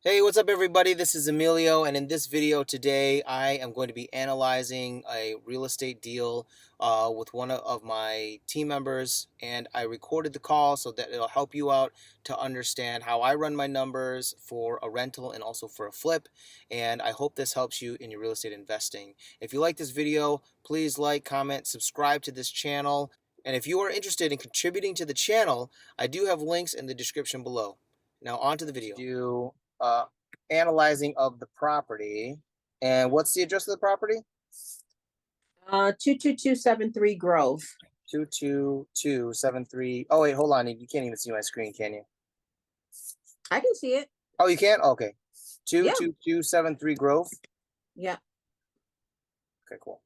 Hey, what's up, everybody? This is Emilio, and in this video today, I am going to be analyzing a real estate deal with one of my team members, and I recorded the call so that it'll help you out to understand how I run my numbers for a rental and also for a flip, and I hope this helps you in your real estate investing. If you like this video, please like, comment, subscribe to this channel, and if you are interested in contributing to the channel, I do have links in the description below. Now, on to the video. Analyzing of the property. And what's the address of the property? 22273 Grove. 22273. Oh, wait, hold on. You can't even see my screen, can you? I can see it. Oh, you can? Okay. 22273 Grove. Yeah. Okay, cool.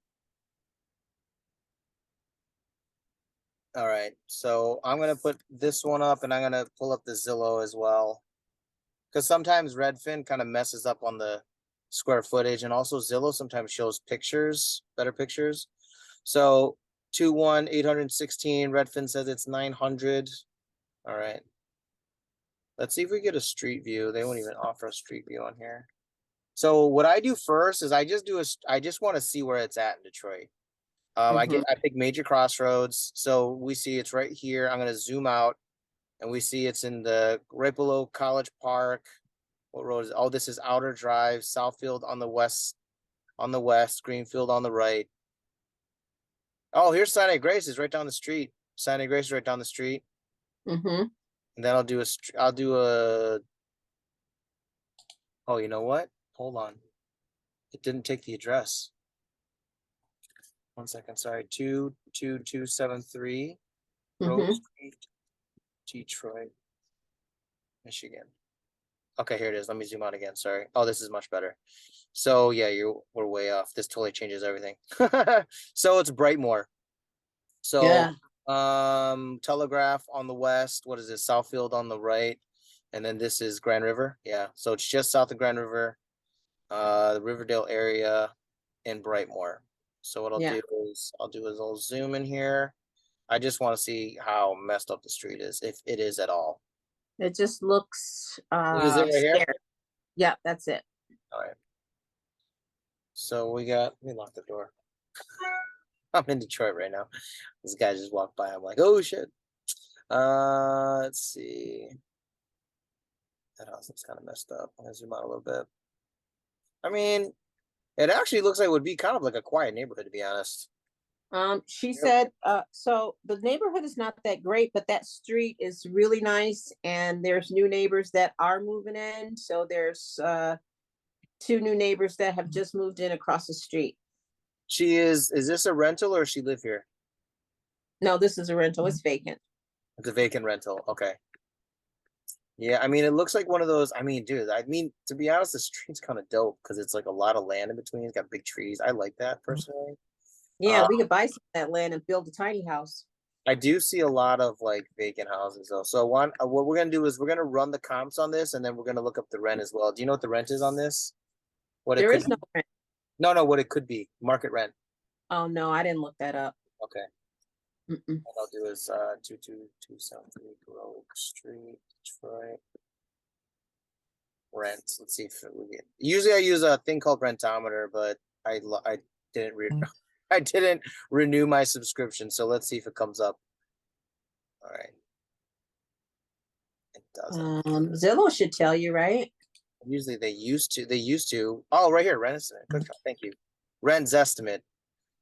All right. So I'm going to put this one up and I'm going to pull up the Zillow as well. Because sometimes Redfin kind of messes up on the square footage, and also Zillow sometimes shows pictures, better pictures. So 21816, Redfin says it's 900. All right. Let's see if we get a street view. They won't even offer a street view on here. So what I do first is I just want to see where it's at in Detroit. I pick major crossroads. So we see it's right here. I'm going to zoom out. And we see it's in the right below College Park. What road is? Oh, this is Outer Drive, Southfield on the west, Greenfield on the right. Oh, here's Sinai Grace is right down the street. Sinai Grace is right down the street. And then I'll do a. Oh, you know what? Hold on. It didn't take the address. 1 second. Sorry. 22273 Grove Street, Detroit, Michigan. Okay, here it is. Let me zoom out again. Sorry. Oh, this is much better. So yeah, we're way off. This totally changes everything. So it's Brightmoor. So yeah. Telegraph on the west. What is this? Southfield on the right. And then this is Grand River. Yeah. So it's just south of Grand River, the Riverdale area in Brightmoor. So what I'll do is I'll zoom in here. I just want to see how messed up the street is, if it is at all. It just looks Is it right here? Yeah, that's it. All right. So let me lock the door. I'm in Detroit right now. This guy just walked by. I'm like, oh shit. Let's see. That house looks kind of messed up. I'm gonna zoom out a little bit. I mean, it actually looks like it would be kind of like a quiet neighborhood, to be honest. She said, so the neighborhood is not that great, but that street is really nice, and there's new neighbors that are moving in. So there's two new neighbors that have just moved in across the street. Is this a rental or does she live here? No, this is a rental. It's vacant. It's a vacant rental. Okay. Yeah, I mean, it looks like one of those. I mean, dude, to be honest, the street's kind of dope because it's like a lot of land in between. It's got big trees. I like that personally. Yeah, we could buy some of that land and build a tiny house. I do see a lot of like vacant houses though. So what we're gonna do is we're gonna run the comps on this, and then we're gonna look up the rent as well. Do you know what the rent is on this? There is no rent. No, what it could be. Market rent. Oh no, I didn't look that up. Okay. What I'll do is 22273 Grove Street, Detroit. Rent. Let's see if we get. Usually I use a thing called Rentometer, but I didn't I didn't renew my subscription, so let's see if it comes up. All right. It doesn't. Zillow should tell you, right? Usually they used to. Oh, right here, rent estimate. Good job. Thank you. Rent's estimate.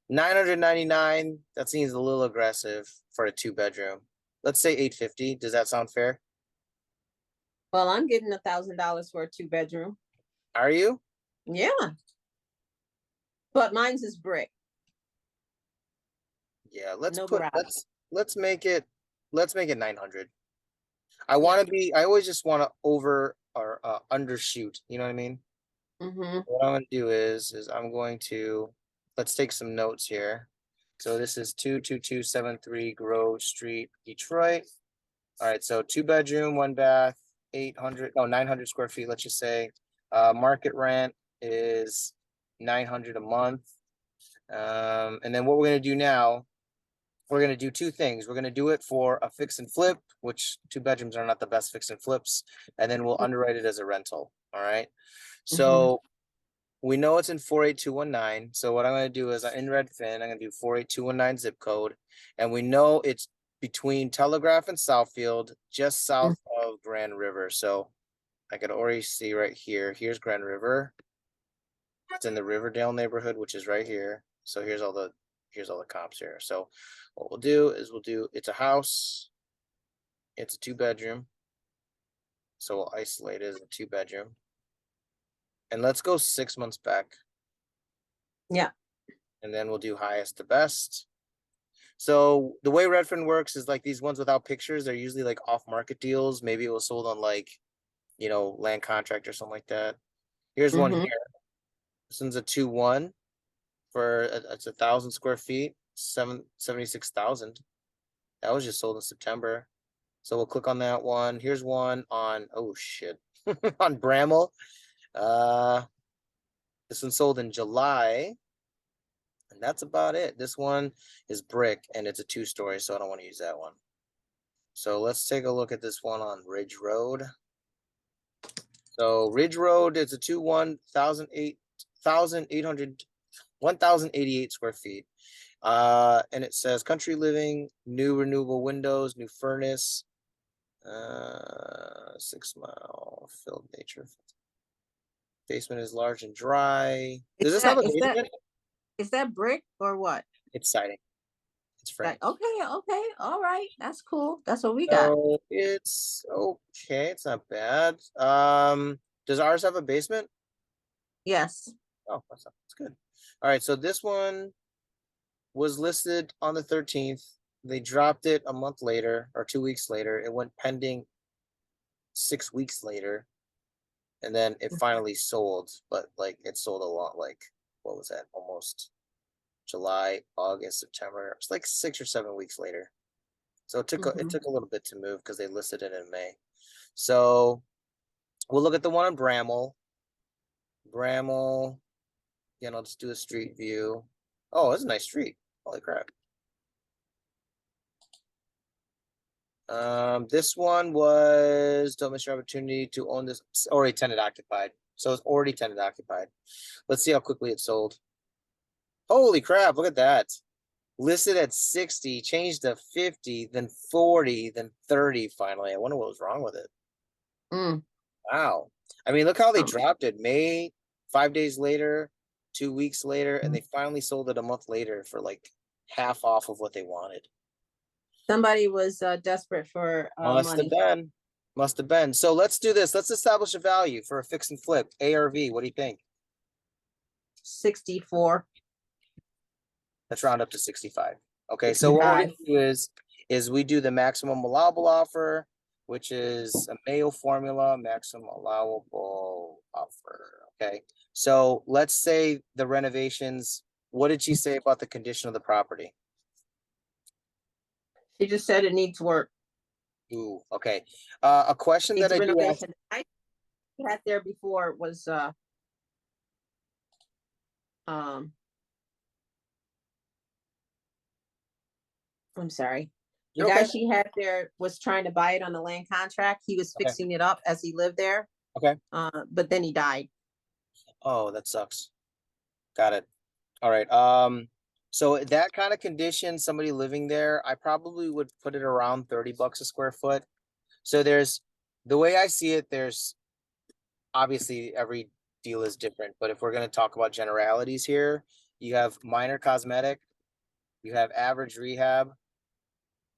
999. That seems a little aggressive for a 2-bedroom. Let's say 850. Does that sound fair? Well, I'm getting $1,000 for a 2-bedroom. Are you? Yeah. But mine's is brick. Yeah, let's make it 900. I always just want to over or undershoot, you know what I mean? What I'm going to do is I'm going to, let's take some notes here. So this is 22273 Grove Street, Detroit. All right, so 2-bedroom, 1 bath, 900 square feet, let's just say. Market rent is 900 a month. And then what we're going to do now, we're going to do two things. We're going to do it for a fix and flip, which 2 bedrooms are not the best fix and flips. And then we'll underwrite it as a rental. All right. Mhm. So we know it's in 48219. So what I'm going to do is in Redfin, I'm going to do 48219 zip code. And we know it's between Telegraph and Southfield, just south of Grand River. So I could already see right here. Here's Grand River. It's in the Riverdale neighborhood, which is right here. So here's all the comps here. So what we'll do is it's a house. It's a 2-bedroom. So we'll isolate it as a 2-bedroom. And let's go 6 months back. Yeah. And then we'll do highest to best. So the way Redfin works is like these ones without pictures, they're usually like off-market deals. Maybe it was sold on like, land contract or something like that. Here's one Mhm. here. This one's a 2-1 for it's 1,000 square feet, 76,000. That was just sold in September. So we'll click on that one. Here's one on, oh shit, on Bramall. This one sold in July. And that's about it. This one is brick and it's a 2-story, so I don't want to use that one. So let's take a look at this one on Ridge Road. So Ridge Road is a 2-1, 1,088 square feet. And it says country living, new renewable windows, new furnace, 6-mile filled nature. Basement is large and dry. Does this have a basement? Is that brick or what? It's siding. It's frame. Okay, all right. That's cool. That's what we got. So it's okay. It's not bad. Does ours have a basement? Yes. Oh, that's good. All right. So this one was listed on the 13th. They dropped it a month later or 2 weeks later. It went pending 6 weeks later. And then it finally sold, but like it sold a lot, like what was that? Almost July, August, September. It's like 6 or 7 weeks later. So it took a little bit to move because they listed it in May. So we'll look at the one on Bramall. Bramall, I'll just do a street view. Oh, it's a nice street. Holy crap. This one was don't miss your opportunity to own this. It's already tenant occupied. So it's already tenant occupied. Let's see how quickly it sold. Holy crap, look at that. Listed at 60, changed to 50, then 40, then 30 finally. I wonder what was wrong with it. Mm. Wow. I mean, look how they Oh. dropped it. May, 5 days later, 2 weeks later, and they finally sold it a month later for like half off of what they wanted. Somebody was desperate for Must have money. been. Must have been. So let's do this. Let's establish a value for a fix and flip. ARV, what do you think? 64. Let's round up to 65. Okay, so what we're 65. gonna do is we do the maximum allowable offer, which is a Mayo formula, maximum allowable offer. Okay, so let's say the renovations. What did she say about the condition of the property? She just said it needs work. Ooh, okay. A question that Needs I do ask. renovation. I had there before was um I'm sorry. The You're guy okay. she had there was trying to buy it on the land contract. He was Okay. fixing it up as he lived there. Okay. But then he died. Oh, that sucks. Got it. All right. So that kind of condition, somebody living there, I probably would put it around $30 a square foot. So there's the way I see it, there's obviously every deal is different, but if we're going to talk about generalities here, you have minor cosmetic, you have average rehab,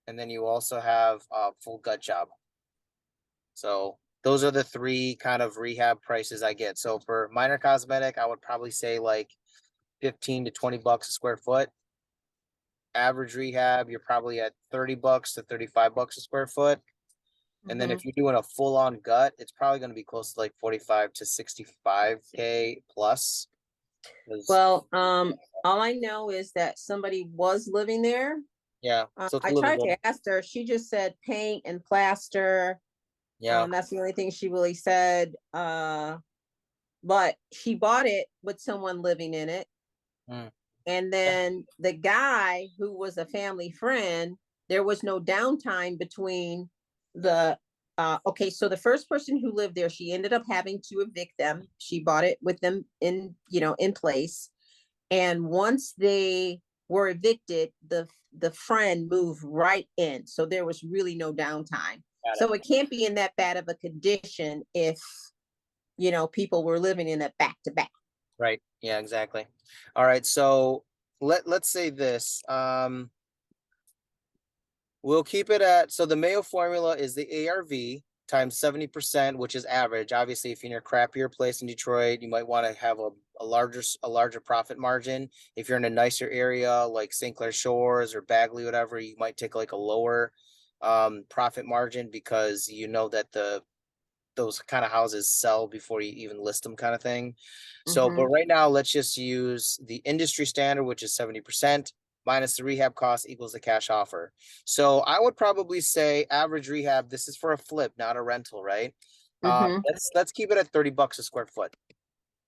and then you also have a full gut job. So those are the three kind of rehab prices I get. So for minor cosmetic, I would probably say like 15 to $20 a square foot. Average rehab, you're probably at $30 to $35 a square foot. And then if you're doing a full-on gut, it's probably going to be close to like 45 to 65K plus. Well, all I know is that somebody was living there. Yeah, so it's I tried livable. to ask her. She just said paint and plaster. Yeah. That's the only thing she really said. But she bought it with someone living in it. Mm. And then the guy who was a family friend, there was no downtime between the okay, so the first person who lived there, she ended up having to evict them. She bought it with them in, in place. And once they were evicted, the friend moved right in. So there was really no downtime. Got it. So it can't be in that bad of a condition if, people were living in it back to back. Right. Yeah, exactly. All right. So let's say this. We'll keep it at, so the Mayo formula is the ARV times 70%, which is average. Obviously, if you're in a crappier place in Detroit, you might want to have a larger profit margin. If you're in a nicer area like St. Clair Shores or Bagley, whatever, you might take like a lower profit margin because you know that those kind of houses sell before you even list them, kind of thing. So, but right now, let's just use the industry standard, which is 70% minus the rehab cost equals the cash offer. So I would probably say average rehab, this is for a flip, not a rental, right? Mm-hmm. Let's keep it at $30 a square foot.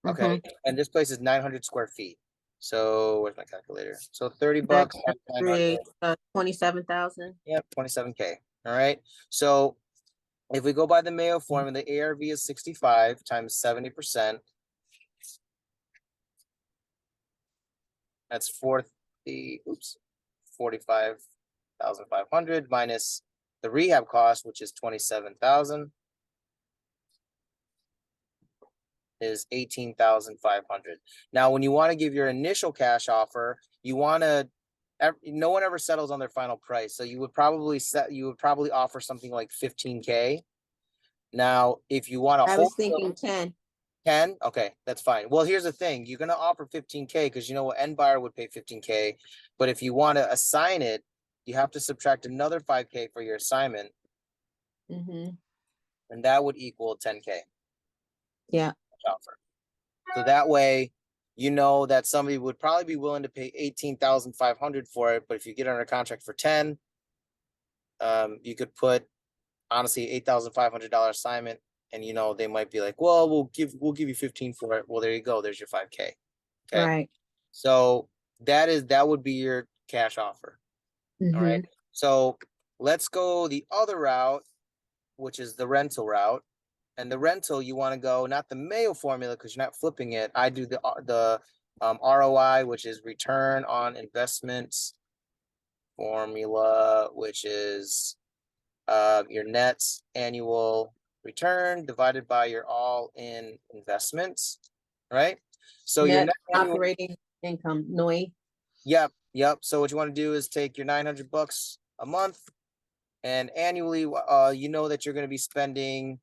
Okay. Mm-hmm. And this place is 900 square feet. So where's my calculator? So 30 That bucks times 900. creates 27,000. Yeah, 27K. All right. So if we go by the Mayo formula, the ARV is 65 times 70%. That's 45,500 minus the rehab cost, which is 27,000, is 18,500. Now, when you want to give your initial cash offer, you want to, no one ever settles on their final price. So you would probably offer something like 15K. Now, if you want to I hold was thinking 10. 10, okay, that's fine. Well, here's the thing. You're going to offer 15K because you know what, end buyer would pay 15K. But if you want to assign it, you have to subtract another 5K for your assignment, Mm-hmm. and that would equal 10K Yeah. offer. So that way, you know that somebody would probably be willing to pay 18,500 for it. But if you get under contract for 10, you could put honestly $8,500 assignment, and you know they might be like, well, we'll give you 15 for it. Well, there you go. There's your 5K. Okay. Right. So that would be your cash offer. All right. Mm-hmm. So let's go the other route, which is the rental route. And the rental, you want to go not the Mayo formula because you're not flipping it. I do the ROI, which is return on investments formula, which is your net annual return divided by your all-in investments, right? So your Net net annual, operating income, NOI. yep. So what you want to do is take your 900 bucks a month, and annually, you know that you're going to be spending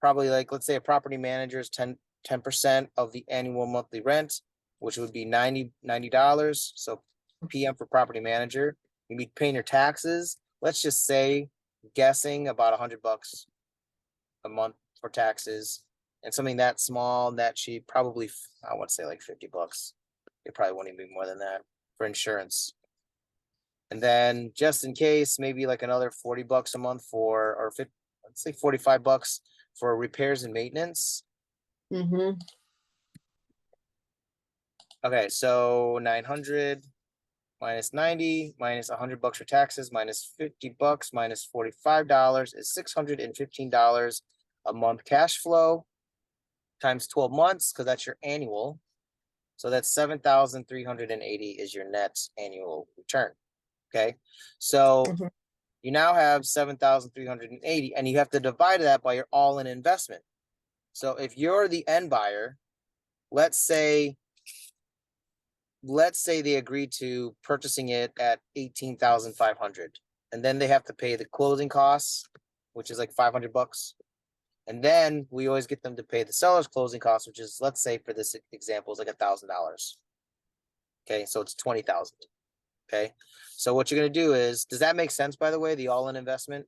probably, like, let's say a property manager is 10% of the annual monthly rent, which would be $90. So PM for property manager, you'd be paying your taxes. Let's just say, guessing about 100 bucks a month for taxes, and something that small, that cheap, probably I would say like 50 bucks. It probably won't even be more than that for insurance. And then just in case, maybe like another 40 bucks a month or 50, let's say 45 bucks for repairs and maintenance. Mm-hmm. Okay, so 900 minus 90 minus 100 bucks for taxes minus 50 bucks minus $45 is $615 a month cash flow times 12 months, because that's your annual. So that's 7,380 is your net annual return. Okay, so Mm-hmm. you now have 7,380, and you have to divide that by your all-in investment. So if you're the end buyer, let's say they agree to purchasing it at 18,500, and then they have to pay the closing costs, which is like 500 bucks. And then we always get them to pay the seller's closing costs, which is, let's say for this example, is like $1,000. Okay, so it's 20,000. Okay, so what you're gonna do is, does that make sense, by the way, the all-in investment?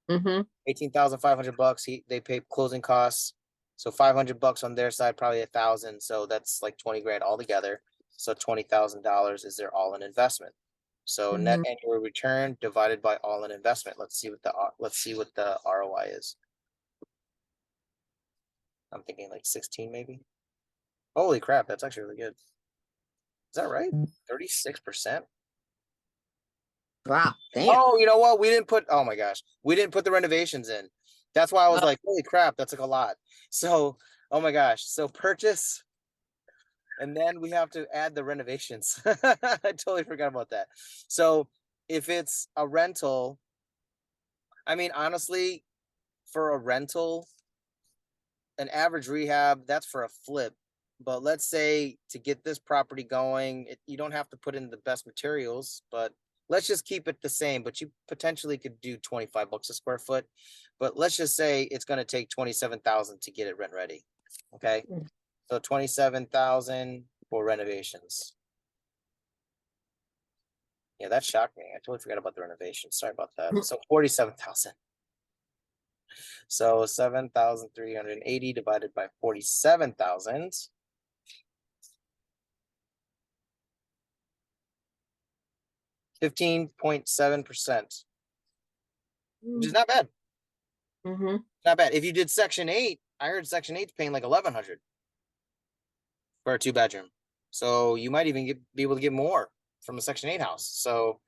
Mm-hmm. 18,500 bucks. They pay closing costs. So 500 bucks on their side, probably 1,000. So that's like 20 grand altogether. So $20,000 is their all-in investment. So net Mm-hmm. annual return divided by all-in investment. Let's see what the ROI is. I'm thinking like 16 maybe. Holy crap, that's actually really good. Is that right? 36%? Wow, damn. Oh, you know what? We didn't put, oh my gosh, we didn't put the renovations in. That's why I was Uh, like, holy crap, that's like a lot. So, oh my gosh. So purchase, and then we have to add the renovations. I totally forgot about that. So if it's a rental, I mean, honestly, for a rental, an average rehab, that's for a flip. But let's say to get this property going, you don't have to put in the best materials, but let's just keep it the same. But you potentially could do 25 bucks a square foot. But let's just say it's going to take 27,000 to get it rent ready. Okay. Mm. So 27,000 for renovations. Yeah, that shocked me. I totally forgot about the renovations. Sorry about that. So 47,000. So 7,380 divided by 47,000. 15.7%, which is not bad. Mm-hmm. Not bad. If you did section 8, I heard section 8's paying like 1,100 for a 2 bedroom. So you might even be able to get more from a section 8 house. So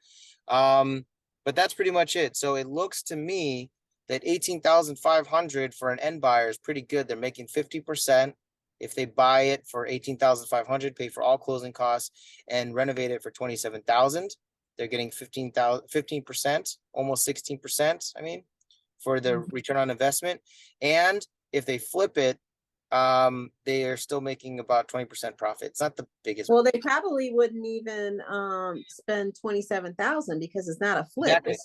but that's pretty much it. So it looks to me that 18,500 for an end buyer is pretty good. They're making 50%. If they buy it for 18,500, pay for all closing costs and renovate it for 27,000, they're getting 15%, almost 16%. I mean, for the return on investment. And if they flip it, they are still making about 20% profit. It's not the biggest. Well, they probably wouldn't even spend 27,000 because it's not a flip. Exactly.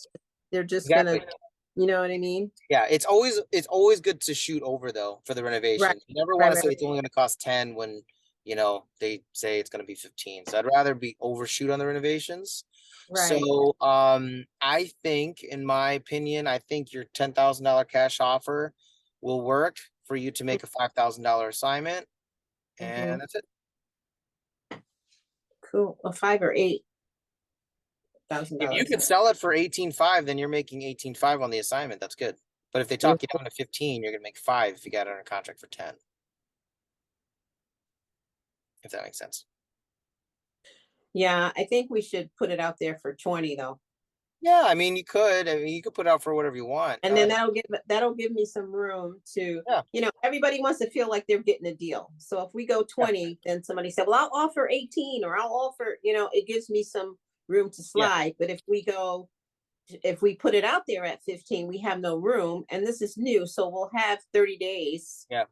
They're just gonna, Exactly. you know what I mean? Yeah, it's always good to shoot over though for the Right, renovation. You never right, want to say right, it's only going to cost 10 when they say it's going to be 15. So I'd rather be overshoot on the renovations. right. So I think, in my opinion, I think your $10,000 cash offer will work for you to make a $5,000 assignment, Mm-hmm. and that's it. Cool. A 5 or 8 thousand If you dollars. could sell it for 18.5, then you're making 18.5 on the assignment. That's good. But if they talk you down to 15, you're gonna make 5 if you got it under contract for 10. If that makes sense. Yeah, I think we should put it out there for 20 though. Yeah, I mean, you could. I mean, you could put out for whatever you want. And then that'll give me some room to, Yeah, everybody wants to feel like they're getting a deal. So if we go yeah, 20, then somebody said, well, I'll offer 18 or I'll offer, it gives me some room to yeah, slide. But if we put it out there at 15, we have no room. And this is new. So we'll have 30 days. yeah.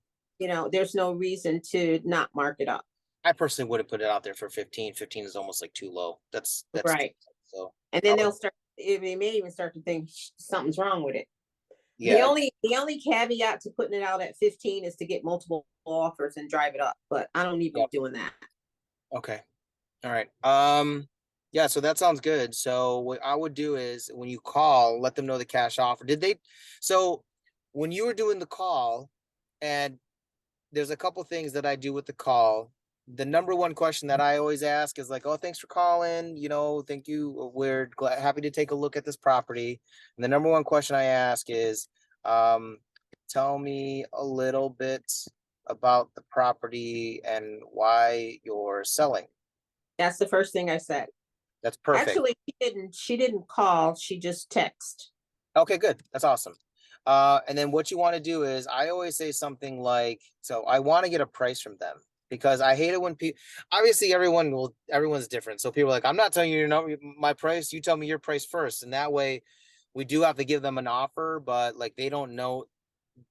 There's no reason to not mark it up. I personally wouldn't put it out there for 15. 15 is almost like too low. That's Right. so. And I then would, they may even start to think something's wrong with it. The yeah, only the only caveat to putting it out at 15 is to get multiple offers and drive it up, but I don't need yeah. them doing that. Okay. All right. Yeah, so that sounds good. So what I would do is when you call, let them know the cash offer. So when you were doing the call, and there's a couple things that I do with the call. The number one question that I always ask is like, "Oh, thanks for calling. Thank you. We're happy to take a look at this property." And the number one question I ask is, um, "Tell me a little bit about the property and why you're selling." That's the first thing I said. That's perfect. Actually, she didn't call, she just text. Okay, good. That's awesome. And then what you want to do is I always say something like, so I want to get a price from them because I hate it when people, obviously everyone's different. So people are like, I'm not telling you my price, you tell me your price first. And that way we do have to give them an offer, but like we don't know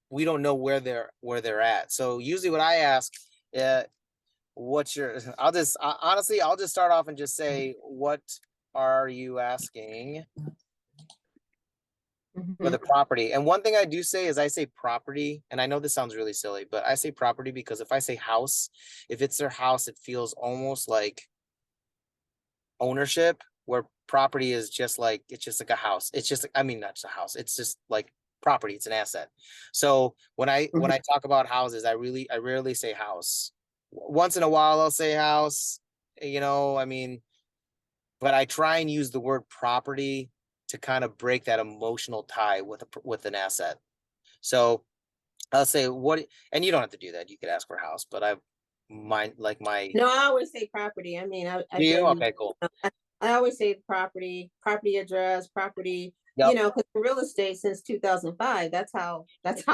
where they're at. So usually what I ask, uh, honestly, I'll just start off and just say, what are you asking for Mhm. the property? And one thing I do say is I say property, and I know this sounds really silly, but I say property because if I say house, if it's their house, it feels almost like ownership, where property is just like it's just like a house. It's just, I mean, not just a house. It's just like property. It's an asset. So when Mhm. I talk about houses, I rarely say house. Once in a while I'll say house, I mean, but I try and use the word property to kind of break that emotional tie with an asset. So I'll say what, and you don't have to do that. You could ask for a house, but I mind like my. No, I always say property. I mean, Do I've you? been Okay, cool. I always say property address, property, Yep. because real estate since 2005, that's how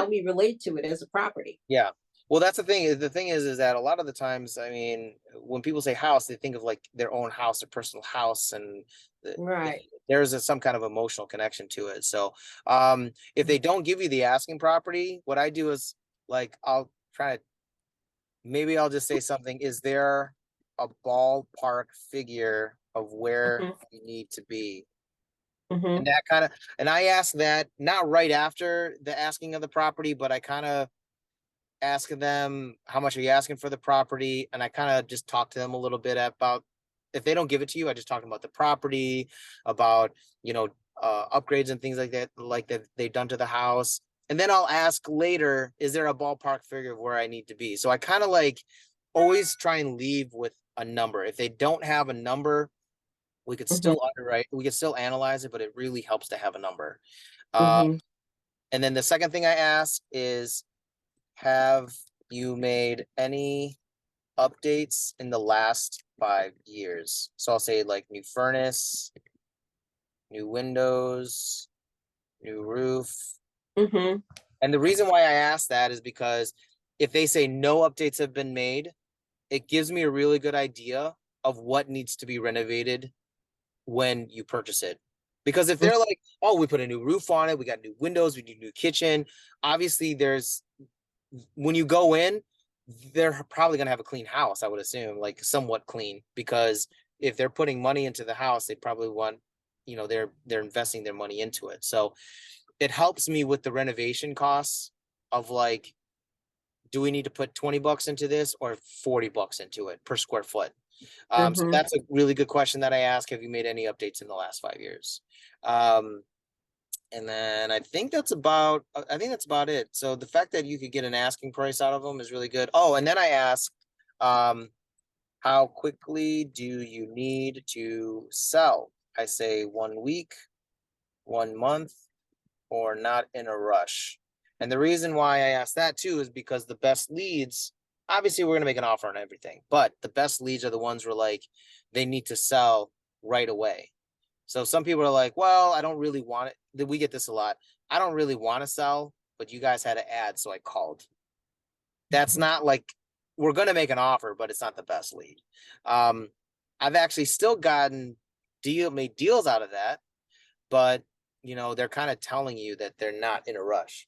we relate to it as a property. Yeah. Well, that's the thing. The thing is that a lot of the times, I mean, when people say house, they think of like their own house, their personal house, and Right. there's some kind of emotional connection to it. So, if they don't give you the asking property, what I do is like I'll try to maybe I'll just say something. Is there a ballpark figure of where Hmm. you need to be? And Hmm. that kind of, and I ask that not right after the asking of the property, but I kind of asking them how much are you asking for the property, and I kind of just talk to them a little bit about if they don't give it to you, I just talk about the property, about upgrades and things like that they've done to the house, and then I'll ask later, is there a ballpark figure of where I need to be? So I kind of like always try and leave with a number. If they don't have a number, we could Hmm. still underwrite, we could still analyze it, but it really helps to have a number. uh, Hmm. and then the second thing I ask is, have you made any updates in the last 5 years? So I'll say like new furnace, new windows, new roof. Hmm. And the reason why I ask that is because if they say no updates have been made, it gives me a really good idea of what needs to be renovated when you purchase it. Because if they're like, oh, we put a new roof on it, we got new windows, we need a new kitchen, obviously there's when you go in, they're probably going to have a clean house, I would assume, like somewhat clean, because if they're putting money into the house, they probably want, they're investing their money into it. So it helps me with the renovation costs of like, do we need to put $20 into this or $40 into it per square foot? So Hmm. that's a really good question that I ask. Have you made any updates in the last 5 years? Um, and then I think that's about it. So the fact that you could get an asking price out of them is really good. Oh, and then I ask, um, how quickly do you need to sell? I say 1 week, 1 month, or not in a rush. And the reason why I ask that too is because the best leads, obviously we're gonna make an offer on everything, but the best leads are the ones where like they need to sell right away. So some people are like, well, I don't really want it. We get this a lot. I don't really want to sell, but you guys had an ad, so I called. That's not like we're going to make an offer, but it's not the best lead. Um, I've actually still gotten made deals out of that, but they're kind of telling you that they're not in a rush.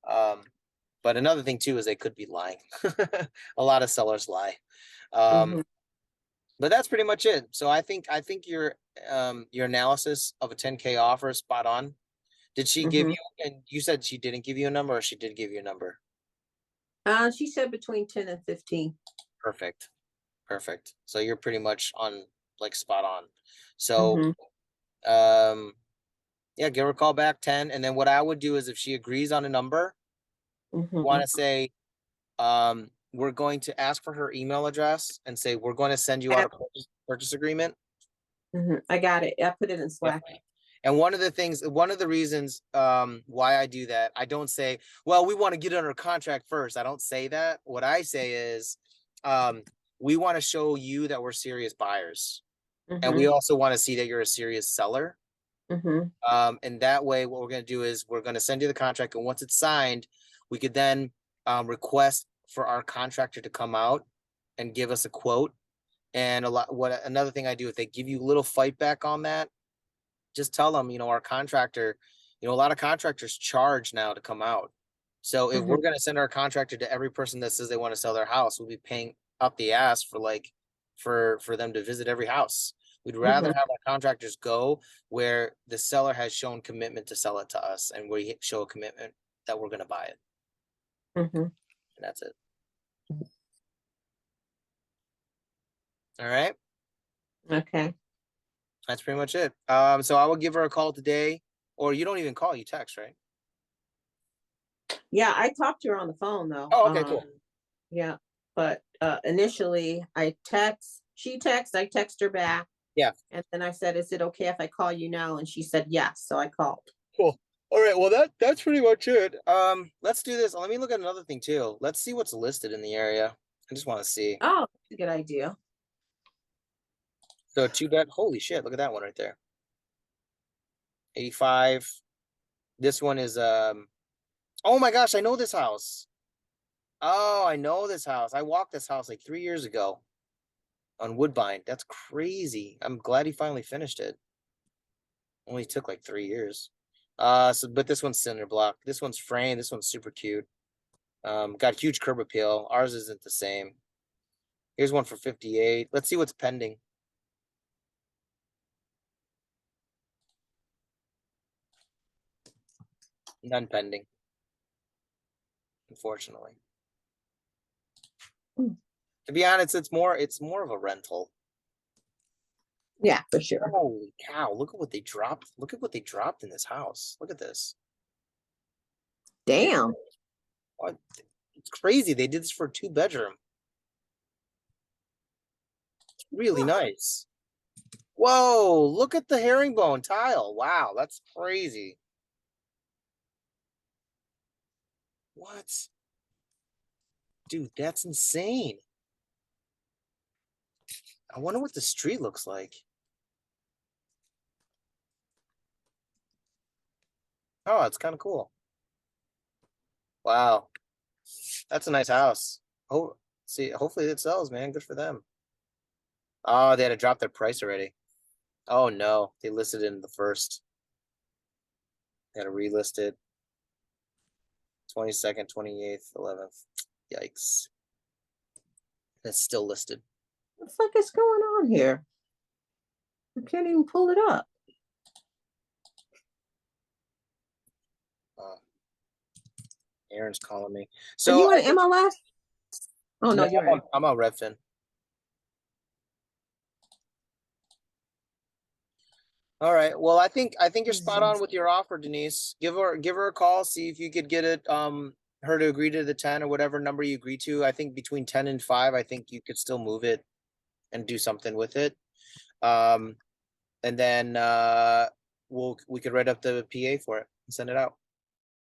Um, but another thing too is they could be lying. A lot of sellers lie. Um, Hmm. but that's pretty much it. So I think your analysis of a 10K offer is spot on. Did she give Hmm. you, and you said she didn't give you a number, or she did give you a number? She said between 10 and 15. Perfect. Perfect. So you're pretty much on like spot on. So Hmm. um yeah, give her a call back 10. And then what I would do is if she agrees on a number, want Hmm. to say, we're going to ask for her email address and say we're going to send you out a purchase agreement. I got it. I put it in Yep. Slack. And one of the reasons why I do that, I don't say, well, we want to get under contract first. I don't say that. What I say is, um, we want to show you that we're serious buyers. And we Hmm. also want to see that you're a serious seller. Hmm. And that way, what we're going to do is we're going to send you the contract. And once it's signed, we could then request for our contractor to come out and give us a quote. And another thing I do, if they give you a little fight back on that, just tell them, our contractor, a lot of contractors charge now to come out. So if Hmm. we're going to send our contractor to every person that says they want to sell their house, we'll be paying up the ass for for them to visit every house. We'd rather Hmm. have our contractors go where the seller has shown commitment to sell it to us, and we show a commitment that we're going to buy it. Hmm. And that's it. All right. Okay. That's pretty much it. So I will give her a call today, or you don't even call, you text, right? Yeah, I talked to her on the phone though. Oh, okay, cool. Yeah, but initially she texts, I text her back, Yeah. and then I said, "Is it okay if I call you now?" And she said yes, so I called. Cool. All right. Well, that's pretty much it. Let's do this. Let me look at another thing too. Let's see what's listed in the area. I just want to see. Oh, that's a good idea. So 2 bet. Holy shit! Look at that one right there. 85. This one is Oh my gosh! I know this house. Oh, I know this house. I walked this house like 3 years ago on Woodbine. That's crazy. I'm glad he finally finished it. Only took like 3 years. But this one's cinder block. This one's framed. This one's super cute. Got huge curb appeal. Ours isn't the same. Here's one for 58. Let's see what's pending. None pending. Unfortunately. Hmm. To be honest, it's more of a rental. Yeah, for sure. Holy cow, look at what they dropped. Look at what they dropped in this house. Look at this. Damn. What? It's crazy. They did this for a 2 bedroom. It's really nice. Whoa, look at the herringbone tile. Wow, that's crazy. What? Dude, that's insane. I wonder what the street looks like. Oh, it's kind of cool. Wow. That's a nice house. Oh, see, hopefully it sells, man. Good for them. Oh, they had to drop their price already. Oh no, they listed it in the first. They had to relist it. 22nd, 28th, 11th. Yikes. It's still listed. What the fuck is going on here? I can't even pull it up. Aaron's calling me. Are So you I in think MLS? Oh no, you're in. I'm on Redfin. All right. Well, I think you're spot on with your offer, Denise. Give her a call, see if you could get it her to agree to the 10 or whatever number you agree to. I think between 10 and 5, I think you could still move it and do something with it. And then we could write up the PA for it and send it out.